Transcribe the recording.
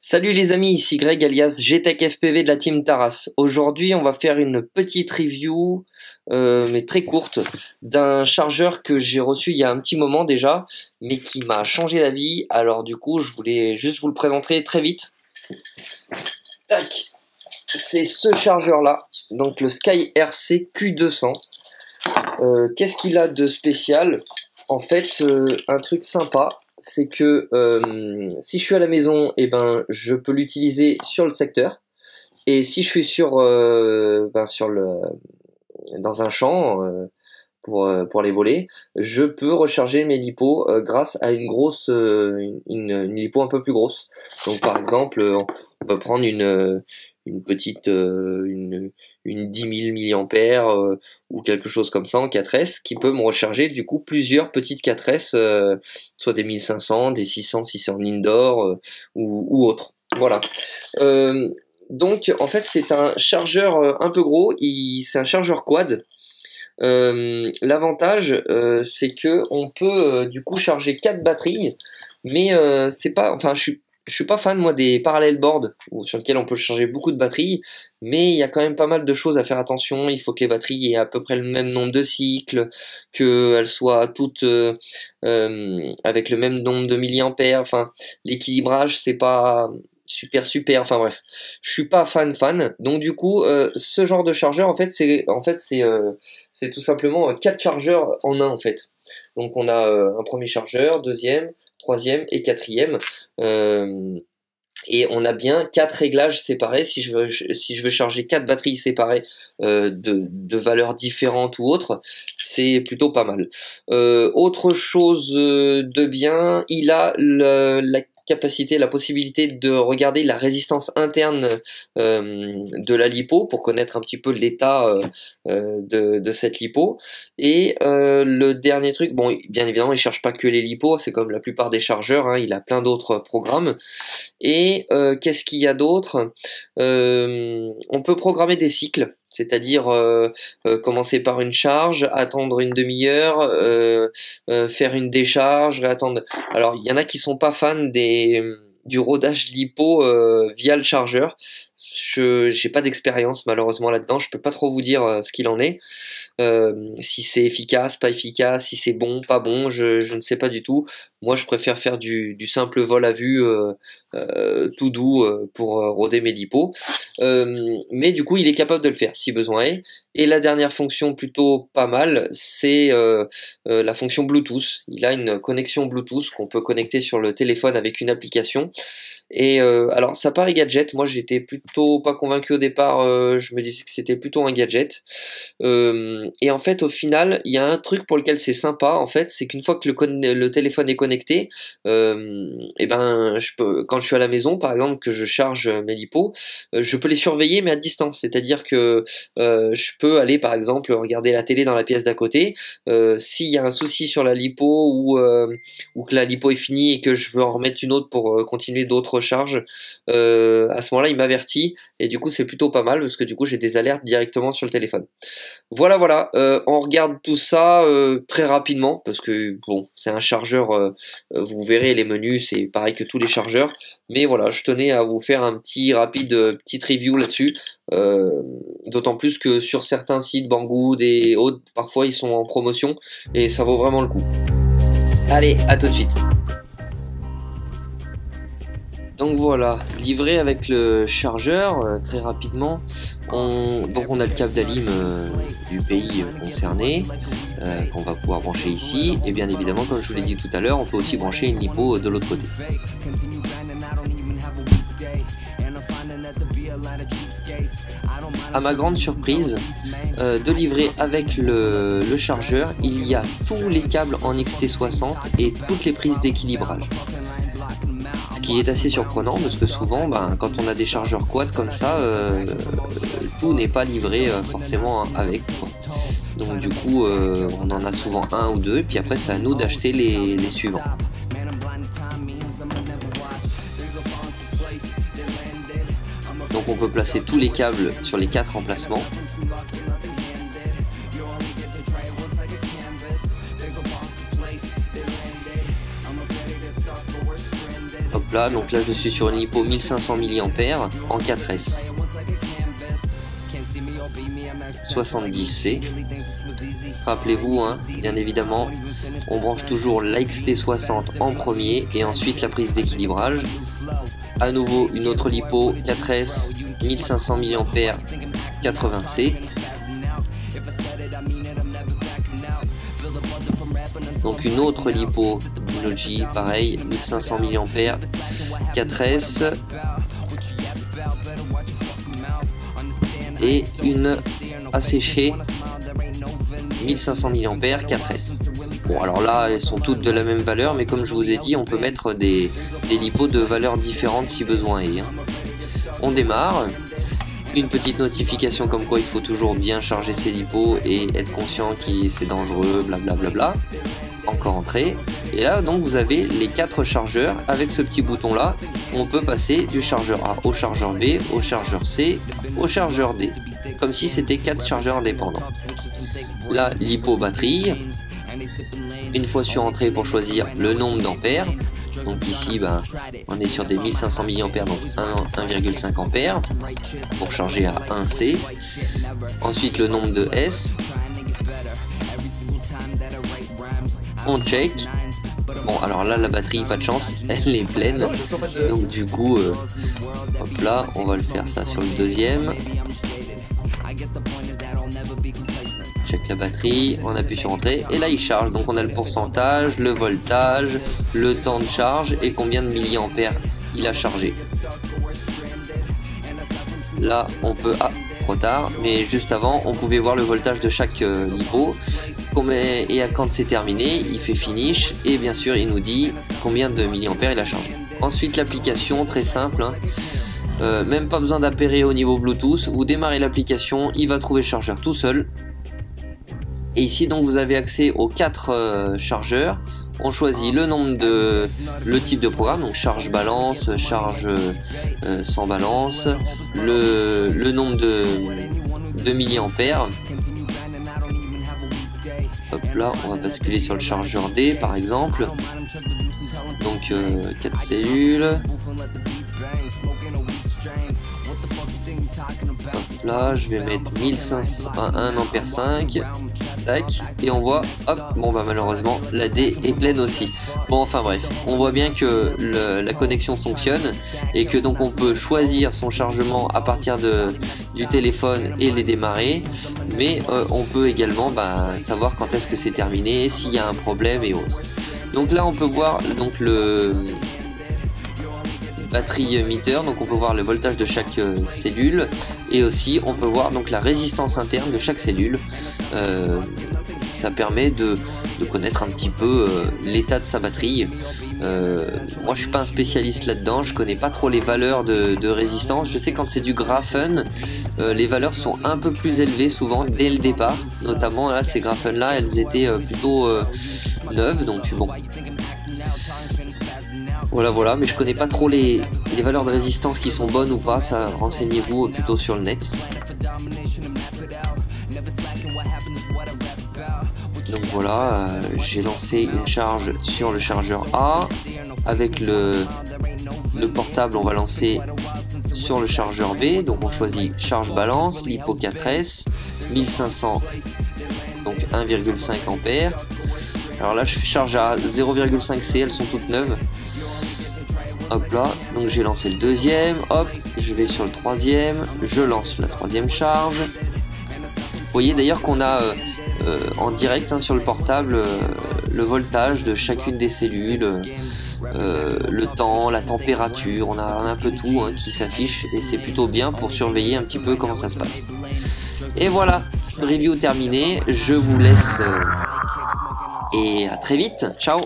Salut les amis, ici Greg alias GTech FPV de la team Taras. Aujourd'hui on va faire une petite review, mais très courte, d'un chargeur que j'ai reçu il y a un petit moment déjà, mais qui m'a changé la vie. Alors du coup je voulais juste vous le présenter très vite. Tac, c'est ce chargeur là, donc le SkyRC Q200. Qu'est-ce qu'il a de spécial? En fait, un truc sympa, c'est que si je suis à la maison, et ben je peux l'utiliser sur le secteur, et si je suis dans un champ pour les voler, je peux recharger mes lipos grâce à une grosse une lipo un peu plus grosse. Donc par exemple, on peut prendre une petite une 10 000 mAh ou quelque chose comme ça en 4S qui peut me recharger du coup plusieurs petites 4S, soit des 1500, des 600 si c'est en indoor ou autre. Voilà. Donc en fait c'est un chargeur un peu gros, c'est un chargeur quad. L'avantage c'est que on peut du coup charger 4 batteries, mais c'est pas, enfin je suis pas fan moi des parallel boards sur lesquels on peut charger beaucoup de batteries, mais il y a quand même pas mal de choses à faire attention. Il faut que les batteries aient à peu près le même nombre de cycles, qu'elles soient toutes avec le même nombre de milliampères. Enfin, l'équilibrage c'est pas super, enfin bref, je suis pas fan, donc du coup ce genre de chargeur en fait c'est tout simplement 4 chargeurs en un en fait. Donc on a un premier chargeur, deuxième, troisième et quatrième, et on a bien 4 réglages séparés. Si je veux charger 4 batteries séparées de valeurs différentes ou autres, c'est plutôt pas mal. Autre chose de bien, il a la capacité, la possibilité de regarder la résistance interne de la lipo pour connaître un petit peu l'état de cette lipo. Et le dernier truc, bon bien évidemment il charge pas que les lipos, c'est comme la plupart des chargeurs, hein, il a plein d'autres programmes. Et qu'est-ce qu'il y a d'autre? On peut programmer des cycles. C'est-à-dire commencer par une charge, attendre une demi-heure, faire une décharge, réattendre. Alors il y en a qui sont pas fans du rodage lipo via le chargeur. J'ai pas d'expérience malheureusement là-dedans, je peux pas trop vous dire ce qu'il en est. Si c'est efficace, pas efficace, si c'est bon, pas bon, je ne sais pas du tout. Moi je préfère faire du simple vol à vue tout doux pour roder mes lipos. Mais du coup il est capable de le faire si besoin est. Et la dernière fonction plutôt pas mal, c'est la fonction Bluetooth. Il a une connexion Bluetooth qu'on peut connecter sur le téléphone avec une application. Et alors ça paraît gadget, moi j'étais plutôt pas convaincu au départ, je me disais que c'était plutôt un gadget. Et en fait au final il y a un truc pour lequel c'est sympa en fait, c'est qu'une fois que le téléphone est connecté, et ben quand je suis à la maison par exemple, que je charge mes lipos, je peux les surveiller mais à distance. C'est-à-dire que je peux aller par exemple regarder la télé dans la pièce d'à côté, s'il y a un souci sur la lipo ou que la lipo est finie et que je veux en remettre une autre pour continuer d'autres recharge, à ce moment-là il m'avertit et du coup c'est plutôt pas mal parce que du coup j'ai des alertes directement sur le téléphone. Voilà, on regarde tout ça très rapidement parce que bon c'est un chargeur, vous verrez les menus c'est pareil que tous les chargeurs, mais voilà je tenais à vous faire un petit rapide petite review là-dessus, d'autant plus que sur certains sites Banggood et autres parfois ils sont en promotion et ça vaut vraiment le coup. Allez, à tout de suite. Donc voilà, livré avec le chargeur très rapidement. Donc on a le câble d'Alim du pays concerné qu'on va pouvoir brancher ici. Et bien évidemment, comme je vous l'ai dit tout à l'heure, on peut aussi brancher une lipo de l'autre côté. À ma grande surprise, de livrer avec le chargeur, il y a tous les câbles en XT60 et toutes les prises d'équilibrage. Ce qui est assez surprenant parce que souvent quand on a des chargeurs quad comme ça, tout n'est pas livré forcément avec quoi. Donc du coup on en a souvent un ou deux et puis après c'est à nous d'acheter les suivants. Donc on peut placer tous les câbles sur les 4 emplacements. Hop Hop là, donc là je suis sur une lipo 1500 mAh en 4S. 70C. Rappelez-vous, hein, bien évidemment, on branche toujours l'XT60 en premier et ensuite la prise d'équilibrage. À nouveau une autre lipo 4S 1500 mAh 80C. Donc une autre lipo Dinoji, pareil, 1500 mAh 4S. Et une asséchée 1500 mAh 4S. Bon, alors là elles sont toutes de la même valeur, mais comme je vous ai dit, on peut mettre des lipos de valeurs différentes si besoin est, hein. On démarre. Une petite notification comme quoi il faut toujours bien charger ses lipos et être conscient que c'est dangereux, blablabla. Encore entrée. Et là donc vous avez les 4 chargeurs avec ce petit bouton là. On peut passer du chargeur A au chargeur B, au chargeur C, au chargeur D. Comme si c'était 4 chargeurs indépendants. La lipo batterie. Une fois sur entrée pour choisir le nombre d'ampères. Donc ici ben, on est sur des 1500 mAh, donc 1,5 ampères pour charger à 1C. Ensuite le nombre de S. On check. Bon alors là la batterie pas de chance, elle est pleine. Donc du coup hop là on va le faire ça sur le deuxième. Check la batterie, on appuie sur entrée et là il charge. Donc on a le pourcentage, le voltage, le temps de charge et combien de milliampères il a chargé. Là on peut, ah trop tard, mais juste avant on pouvait voir le voltage de chaque lipo. Et quand c'est terminé, il fait finish et bien sûr il nous dit combien de milliampères il a chargé. Ensuite l'application, très simple, hein. Même pas besoin d'appairer au niveau Bluetooth, vous démarrez l'application, il va trouver le chargeur tout seul. Et ici donc vous avez accès aux 4 chargeurs. On choisit le nombre de le type de programme, donc charge balance, charge sans balance, le nombre de milliampères. Hop là, on va basculer sur le chargeur D par exemple. Donc 4 cellules. Hop là, je vais mettre 1500, 1 ampère 5. Tac, et on voit, hop, bon bah malheureusement la D est pleine aussi. Bon enfin bref, on voit bien que la connexion fonctionne et que donc on peut choisir son chargement à partir du téléphone et les démarrer, mais on peut également savoir quand est-ce que c'est terminé, s'il y a un problème et autres. Donc là on peut voir donc le batterie meter, donc on peut voir le voltage de chaque cellule et aussi on peut voir donc la résistance interne de chaque cellule. Ça permet de connaître un petit peu l'état de sa batterie. Moi je suis pas un spécialiste là-dedans, je connais pas trop les valeurs de résistance. Je sais quand c'est du graphène, les valeurs sont un peu plus élevées souvent dès le départ, notamment là ces graphènes là elles étaient plutôt neuves, donc bon. Voilà, mais je connais pas trop les valeurs de résistance qui sont bonnes ou pas, ça renseignez-vous plutôt sur le net. Donc voilà, j'ai lancé une charge sur le chargeur A. Avec le portable, on va lancer sur le chargeur B. Donc on choisit charge balance, lipo 4S, 1500, donc 1,5 ampères. Alors là je charge à 0,5C, elles sont toutes neuves. Hop là, donc j'ai lancé le deuxième, hop, je vais sur le troisième, je lance la troisième charge. Vous voyez d'ailleurs qu'on a en direct sur le portable le voltage de chacune des cellules, le temps, la température, on a un peu tout qui s'affiche et c'est plutôt bien pour surveiller un petit peu comment ça se passe. Et voilà, review terminée, je vous laisse et à très vite, ciao.